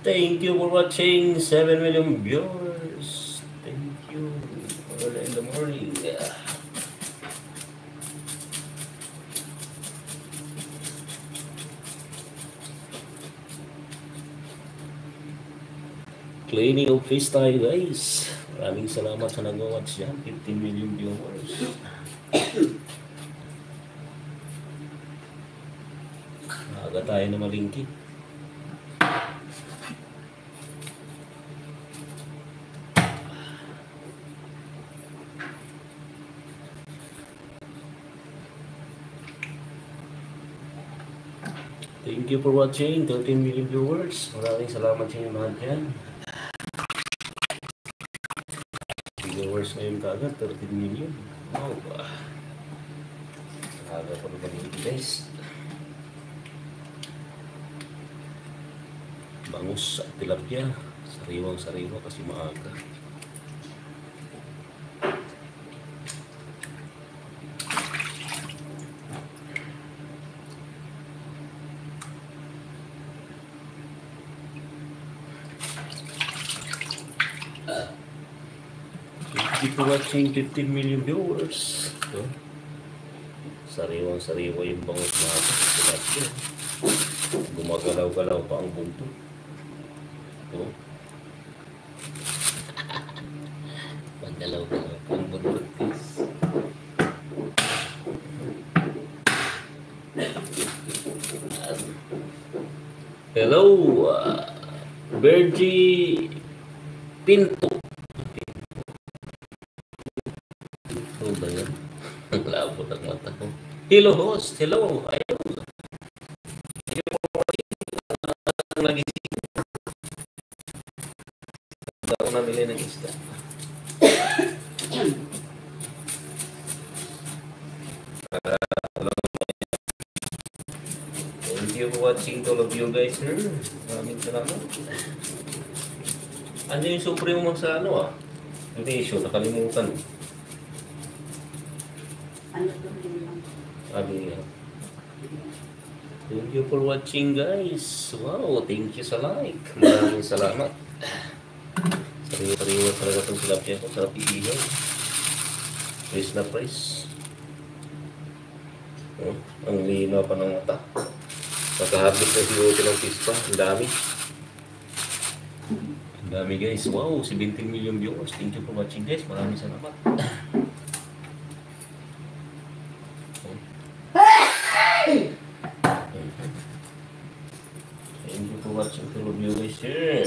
Thank you for watching. 7 million viewers. Thank you. Early in the morning. Cleaning office tayo, guys. Maraming salamat sa nag-watch dyan. 15 million viewers. Aga tayo na malingki. Thank you for watching. 13 million viewers. Maraming salamat sa inyo lahat dyan. Viewers ngayon kagad, 13 million. Wow. Aga pa naman yung guys. Bangus at tilapia. Sariwang-sariwa kasi maaga. Thank you for watching. 15 million viewers. Sariwang-sariwa yung bangus maaga. Tilapia. Gumagalaw-galaw pa ang bunto. Magdalaw-galaw pa ang buntot, guys. Hello, Bergie Pinto. Ano ba yan? Ang labot ang mata ko. Hello, host. Hello. Ayun. Lagi ako nabili ng isda. Thank you for watching to all of you guys. Maraming salamat. Ano yung supremo mo sa ano donation, nakalimutan. Thank you for watching, guys. Wow, thank you sa like. Maraming salamat. Sariwa-sariwa talaga itong tilapia ko. Sarap iihaw. Price na price. Ang linaw pa ng mata. Pagkahabit na siguro ng pispa. Ang dami. Ang dami, guys. Wow, 17 million viewers. Thank you for watching, guys. Maraming salamat. Thank you for watching all of you guys here.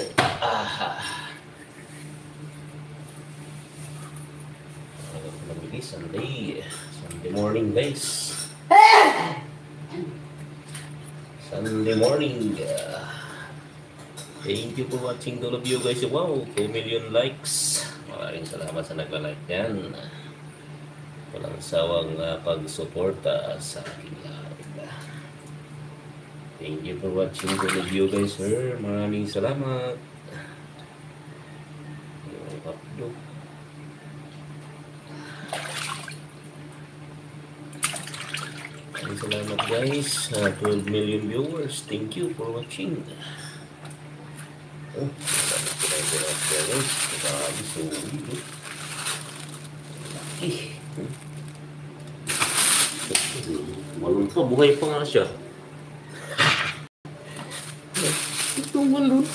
Sunday morning, guys. Sunday morning. Thank you for watching all of you guys. Wow, 2 million likes. Maraming salamat sa nagla-like yan. Walang sawang pag-suporta sa aking live. Thank you for watching all of you guys, sir. Maraming salamat. Yung upload. Maraming salamat, guys. 12 million viewers. Thank you for watching. Salamat ko na yung guys. Grabe, sulit. Malun pa, buhay pa nga siya. Ito malun.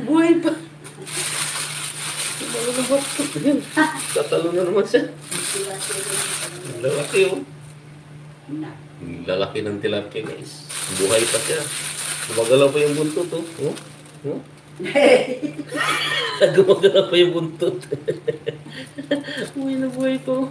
Buhay pa. Malun na ba? Tatalo na naman siya. Lalaki, oh. Lalaki ng tilapia, guys. Buhay pa siya. Gumagalaw pa yung buntot, oh. Gumagalaw pa yung buntot. Buhay na buhay ko.